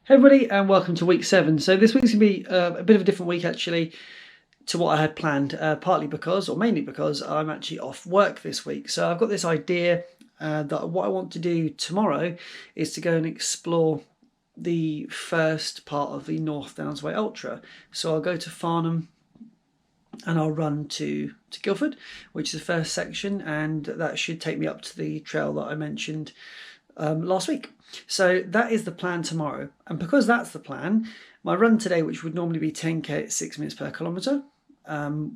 Hey everybody, and welcome to week 7. So this week's going to be a bit of a different week actually to what I had planned, partly because, or mainly because, I'm actually off work this week. So I've got this idea that what I want to do tomorrow is to go and explore the first part of the North Downs Way Ultra. So I'll go to Farnham and I'll run to Guildford, which is the first section, and that should take me up to the trail that I mentioned last week. So that is the plan tomorrow, and because that's the plan, my run today, which would normally be 10k at 6 minutes per kilometre,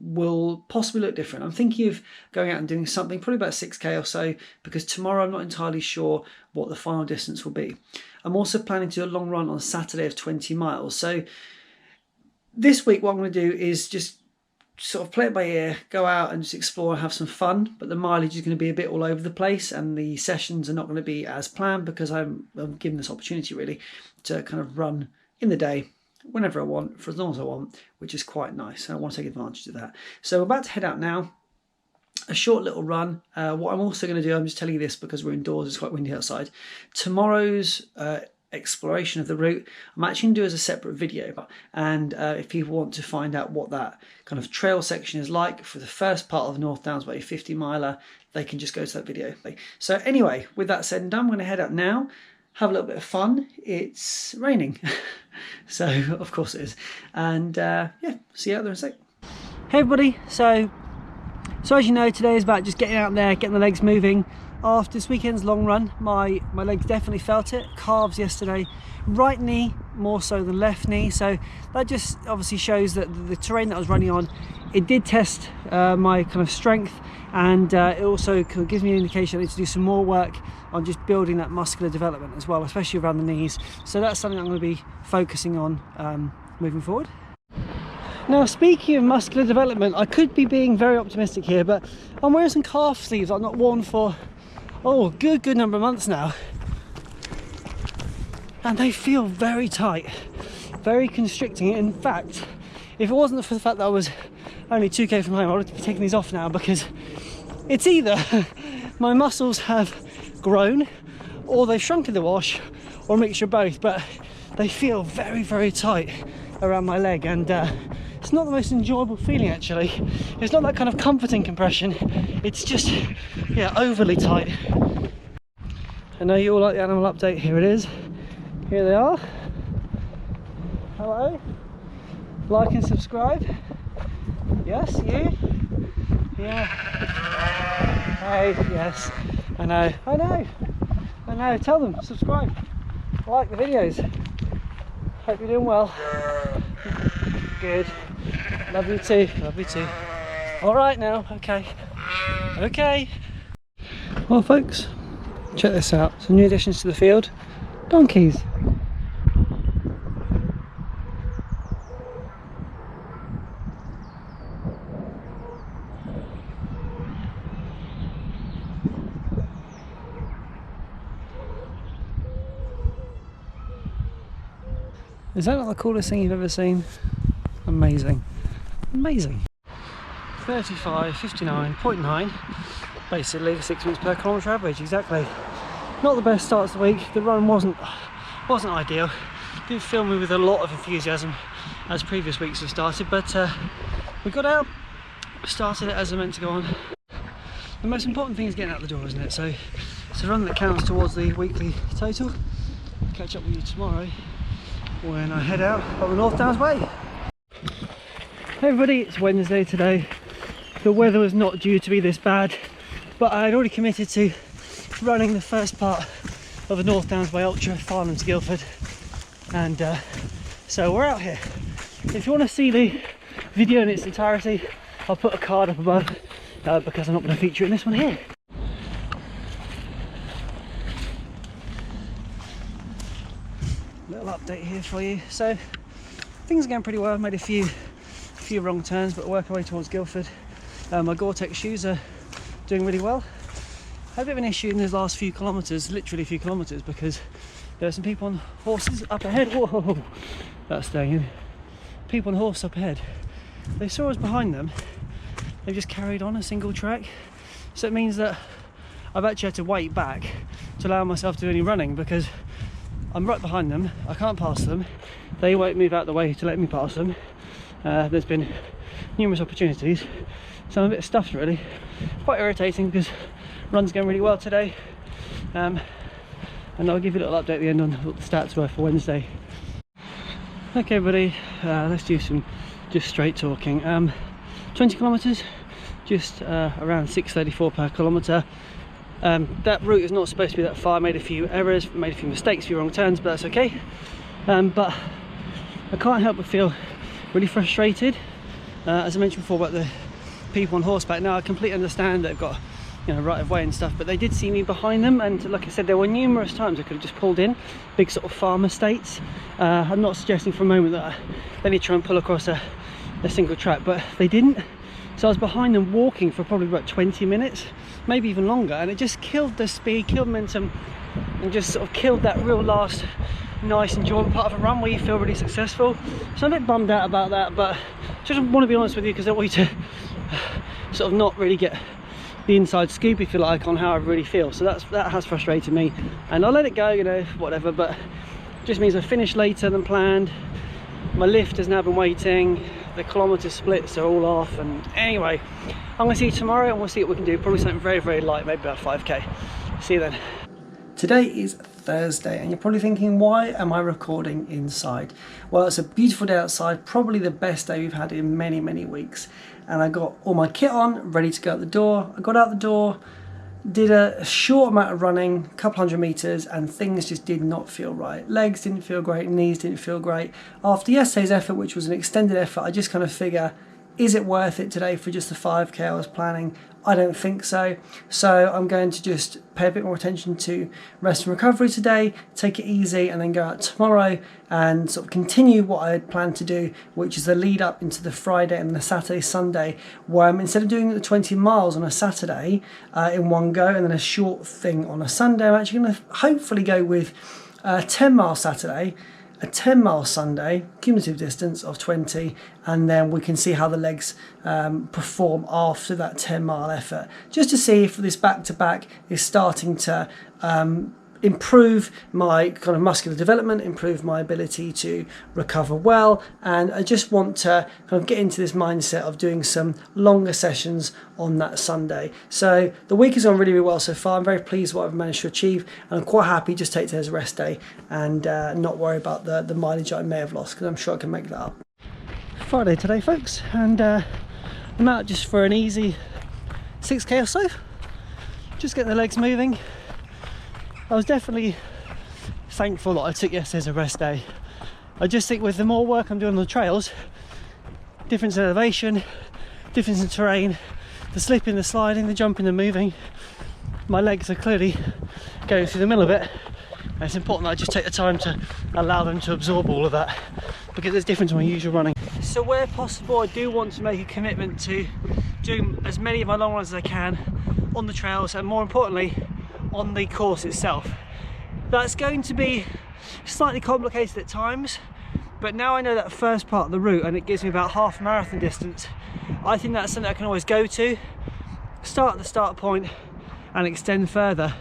will possibly look different. I'm thinking of going out and doing something probably about 6k or so, because tomorrow I'm not entirely sure what the final distance will be. I'm also planning to do a long run on Saturday of 20 miles. So this week what I'm going to do is just sort of play it by ear, go out and just explore and have some fun, but the mileage is going to be a bit all over the place and the sessions are not going to be as planned, because I'm given this opportunity really to kind of run in the day whenever I want, for as long as I want, which is quite nice, and I want to take advantage of that. So we're about to head out now, a short little run. What I'm also going to do, I'm just telling you this because we're indoors, it's quite windy outside, tomorrow's exploration of the route I'm actually going to do as a separate video, and if people want to find out what that kind of trail section is like for the first part of the North Downs Way 50 miler, they can just go to that video. So anyway, with that said and done, I'm going to head out now, have a little bit of fun. It's raining so of course it is, and yeah, see you out there in a sec. Hey everybody, so as you know, today is about just getting out there, getting the legs moving. After this weekend's long run, my legs definitely felt it. Calves yesterday, right knee more so than left knee. So that just obviously shows that the terrain that I was running on, it did test my kind of strength, and it also kind of gives me an indication I need to do some more work on just building that muscular development as well, especially around the knees. So that's something I'm going to be focusing on moving forward. Now, speaking of muscular development, I could be being very optimistic here, but I'm wearing some calf sleeves I've not worn for a good number of months now, and they feel very tight, very constricting. In fact, if it wasn't for the fact that I was only 2k from home, I would be taking these off now, because it's either my muscles have grown or they've shrunk in the wash, or a mixture of both, but they feel very tight around my leg, and it's not the most enjoyable feeling actually. It's not that kind of comforting compression, it's just, yeah, overly tight. I know you all like the animal update. Here it is, here they are. Hello, like and subscribe. Yes, you? Yeah. Hey, yes, I know, tell them, subscribe, like the videos. Hope you're doing well. Good. Love you too. All right now. Okay. Well, folks, check this out. Some new additions to the field. Donkeys. Is that not the coolest thing you've ever seen? Amazing. 35:59.9, basically 6 minutes per kilometre average, exactly. Not the best start to the week. The run wasn't ideal. Didn't fill me with a lot of enthusiasm as previous weeks have started, but we got out, started it as I meant to go on. The most important thing is getting out the door, isn't it? So it's a run that counts towards the weekly total. I'll catch up with you tomorrow when I head out on the North Downs Way. Hey everybody, it's Wednesday today. The weather was not due to be this bad, but I had already committed to running the first part of the North Downs Way Ultra, Farnham to Guildford, and so we're out here. If you want to see the video in its entirety, I'll put a card up above, because I'm not going to feature it in this one here. Little update here for you. So things are going pretty well. I've made a few wrong turns, but working my way towards Guildford. My Gore-Tex shoes are doing really well. I had a bit of an issue in the last few kilometres, literally a few kilometres, because there are some people on horses up ahead. Whoa, that's staying in. People on horse up ahead. They saw us behind them. They've just carried on a single track. So it means that I've actually had to wait back to allow myself to do any running, because I'm right behind them, I can't pass them, they won't move out the way to let me pass them. There's been numerous opportunities, so I'm a bit stuffed really. Quite irritating because run's going really well today. And I'll give you a little update at the end on what the stats were for Wednesday. Okay everybody, let's do some just straight talking. 20 kilometres, just around 6:34 per kilometre. That route is not supposed to be that far. I made a few errors, made a few mistakes, a few wrong turns, but that's okay. But I can't help but feel really frustrated. As I mentioned before about the people on horseback, now I completely understand they've got, you know, right of way and stuff, but they did see me behind them, and like I said, there were numerous times I could have just pulled in, big sort of farm estates. I'm not suggesting for a moment that they need to try and pull across a single track, but they didn't. So I was behind them walking for probably about 20 minutes, maybe even longer, and it just killed the speed, killed momentum, and just sort of killed that real last nice enjoyable part of a run where you feel really successful. So I'm a bit bummed out about that, but just want to be honest with you because I want you to sort of not really get the inside scoop, if you like, on how I really feel. So that has frustrated me, and I'll let it go, you know, whatever, but it just means I finished later than planned. My lift has now been waiting, the kilometre splits are all off, and anyway, I'm going to see you tomorrow and we'll see what we can do. Probably something very, very light, maybe about 5k. See you then. Today is Thursday, and you're probably thinking, why am I recording inside? Well, it's a beautiful day outside, probably the best day we've had in many, many weeks. And I got all my kit on, ready to go out the door. I got out the door, did a short amount of running, a couple hundred meters, and things just did not feel right. Legs didn't feel great, knees didn't feel great. After yesterday's effort, which was an extended effort, I just kind of figure, is it worth it today for just the 5k I was planning? I don't think so. So I'm going to just pay a bit more attention to rest and recovery today, take it easy, and then go out tomorrow and sort of continue what I had planned to do, which is the lead up into the Friday and the Saturday, Sunday, where I'm, instead of doing the 20 miles on a Saturday in one go and then a short thing on a Sunday, I'm actually going to hopefully go with a 10-mile Saturday, a 10-mile Sunday, cumulative distance of 20, and then we can see how the legs perform after that 10-mile effort, just to see if this back-to-back is starting to improve my kind of muscular development, improve my ability to recover well, and I just want to kind of get into this mindset of doing some longer sessions on that Sunday. So the week has gone really, really well so far. I'm very pleased with what I've managed to achieve, and I'm quite happy just take today as a rest day and not worry about the mileage I may have lost, because I'm sure I can make that up. Friday today, folks, and I'm out just for an easy 6k or so, just getting the legs moving. I was definitely thankful that I took yesterday as a rest day. I just think with the more work I'm doing on the trails, difference in elevation, difference in terrain, the slipping, the sliding, the jumping, the moving, my legs are clearly going through the middle of it. And it's important that I just take the time to allow them to absorb all of that, because it's different to my usual running. So where possible, I do want to make a commitment to doing as many of my long runs as I can on the trails, and more importantly, on the course itself. That's going to be slightly complicated at times, but now I know that first part of the route and it gives me about half marathon distance, I think that's something I can always go to, start at the start point and extend further.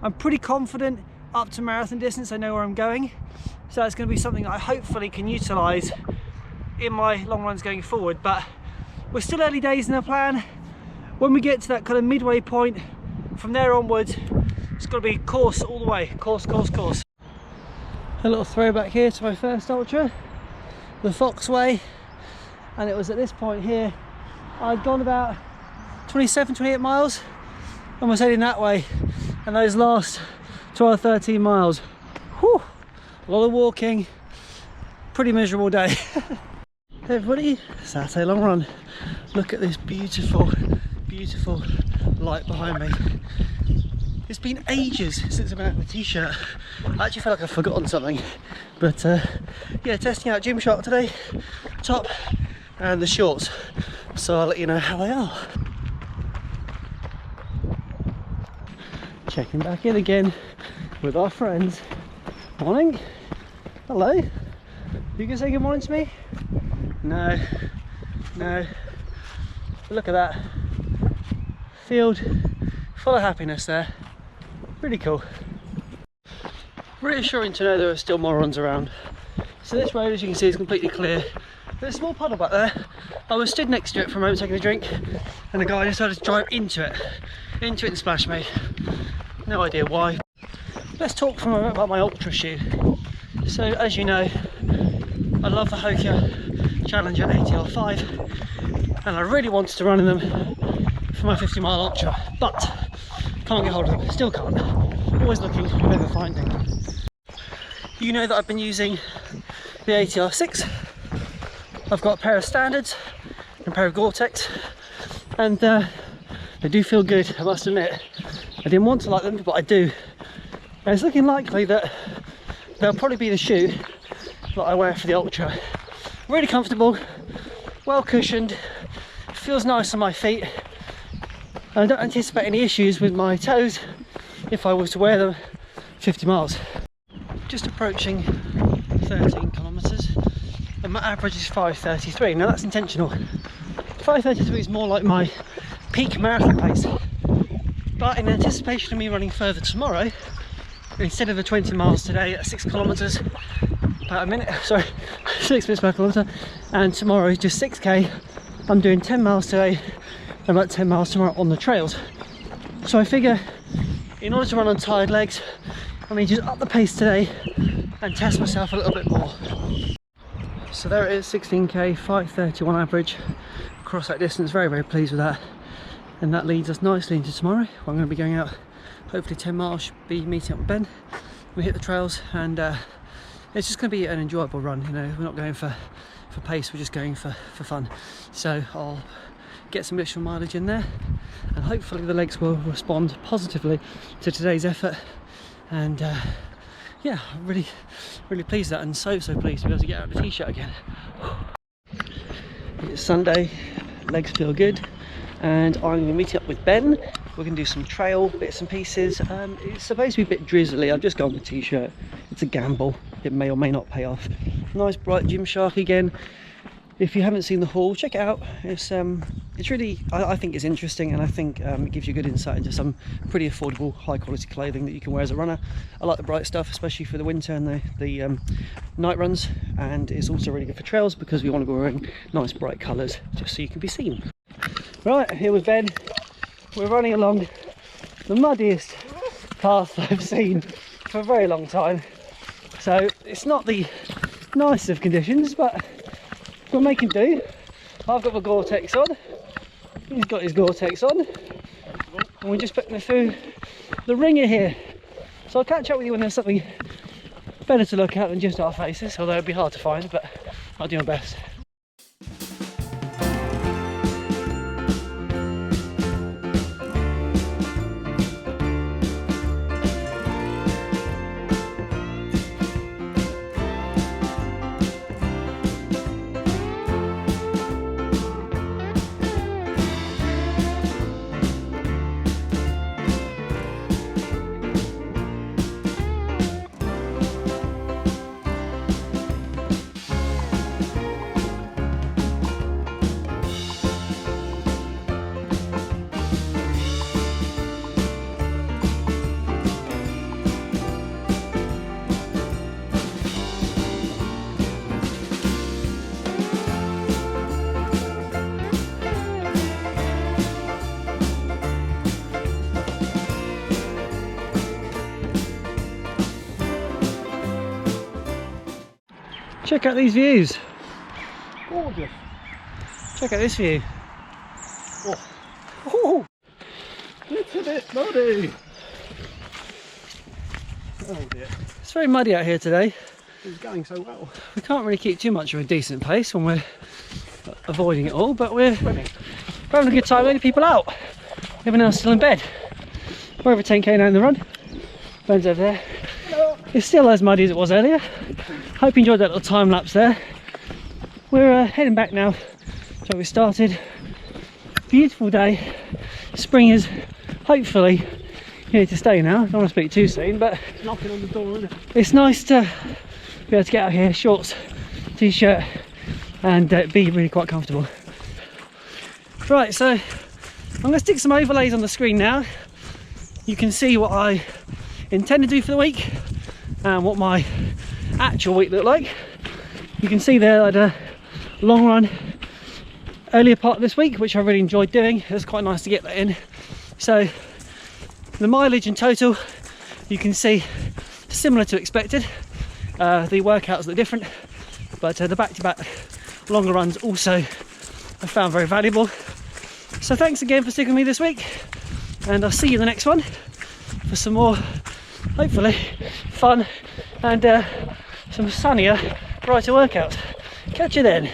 I'm pretty confident up to marathon distance, I know where I'm going, so that's going to be something that I hopefully can utilise in my long runs going forward. But we're still early days in the plan. When we get to that kind of midway point, from there onwards, it's got to be course all the way, course. A little throwback here to my first ultra, the Fox Way, and it was at this point here I'd gone about 27-28 miles and was heading that way, and those last 12-13 miles, whew, a lot of walking, pretty miserable day. Hey everybody, Saturday long run. Look at this beautiful light behind me. It's been ages since I've been out of a t-shirt. I actually feel like I've forgotten something, but yeah, testing out Gymshark today, top and the shorts, so I'll let you know how they are. Checking back in again with our friends. Morning. Hello. You can say good morning to me? No. But look at that. Field full of happiness there. Really cool. Reassuring to know there are still morons around. So this road, as you can see, is completely clear. There's a small puddle back there. I was stood next to it for a moment taking a drink, and the guy decided to drive into it and splash me. No idea why. Let's talk for a moment about my ultra shoe. So as you know, I love the Hoka Challenger ATR5, and I really wanted to run in them for my 50-mile ultra, but can't get hold of them. Still can't. Always looking, never finding. You know that I've been using the ATR6. I've got a pair of standards and a pair of Gore-Tex, and they do feel good, I must admit. I didn't want to like them, but I do. And it's looking likely that they'll probably be the shoe that I wear for the ultra. Really comfortable, well cushioned, feels nice on my feet, and I don't anticipate any issues with my toes if I was to wear them 50 miles. Just approaching 13 kilometres, and my average is 5:33. Now that's intentional. 5:33 is more like my peak marathon pace, but in anticipation of me running further tomorrow, instead of the 20 miles today at 6 kilometres per minute, sorry, 6 minutes per kilometre, and tomorrow just 6k, I'm doing 10 miles today and about 10 miles tomorrow on the trails. So I figure in order to run on tired legs, I mean just up the pace today and test myself a little bit more. So there it is, 16k, 5:31 average across that distance. Very, very pleased with that. And that leads us nicely into tomorrow, where I'm going to be going out, hopefully 10 miles, should be meeting up with Ben. We hit the trails, and it's just going to be an enjoyable run. You know, we're not going for pace, we're just going for fun. So I'll get some additional mileage in there, and hopefully the legs will respond positively to today's effort. And yeah, really pleased with that, and so pleased to be able to get out of the t-shirt again. It's Sunday, legs feel good, and I'm going to be meeting up with Ben. We're going to do some trail bits and pieces. It's supposed to be a bit drizzly. I've just gone with a t-shirt. It's a gamble. It may or may not pay off. Nice bright Gymshark again. If you haven't seen the haul, check it out. It's really, I think it's interesting, and I think it gives you good insight into some pretty affordable, high quality clothing that you can wear as a runner. I like the bright stuff, especially for the winter and the night runs, and it's also really good for trails because we want to be wearing nice bright colours just so you can be seen. Right, here with Ben. We're running along the muddiest path I've seen for a very long time. So it's not the nicest of conditions, but we're making do. I've got my Gore-Tex on, he's got his Gore-Tex on, and we're just putting it through the ringer here. So I'll catch up with you when there's something better to look at than just our faces, although it'd be hard to find, but I'll do my best. Check out these views. Gorgeous. Check out this view. Oh, oh, it's a bit muddy. Oh dear. It's very muddy out here today. It's going so well. We can't really keep too much of a decent pace when we're avoiding it all, but we're having a good time. Only people out. Everyone else still in bed. We're over 10k now in the run. Ben's over there. Hello. It's still as muddy as it was earlier. Hope you enjoyed that little time lapse there. We're heading back now to where we started. Beautiful day. Spring is hopefully here to stay now. I don't want to speak too soon, but It's knocking on the door, isn't it? it's nice to be able to get out here, shorts, t-shirt, and be really quite comfortable. Right, so I'm going to stick some overlays on the screen now. You can see what I intend to do for the week, and what my actual week looked like. You can see there I had a long run earlier part of this week, which I really enjoyed doing. It was quite nice to get that in. So the mileage in total, you can see, similar to expected. The workouts look different, but the back-to-back longer runs also I found very valuable. So thanks again for sticking with me this week, and I'll see you in the next one for some more, hopefully, fun and some sunnier, brighter workouts. Catch you then.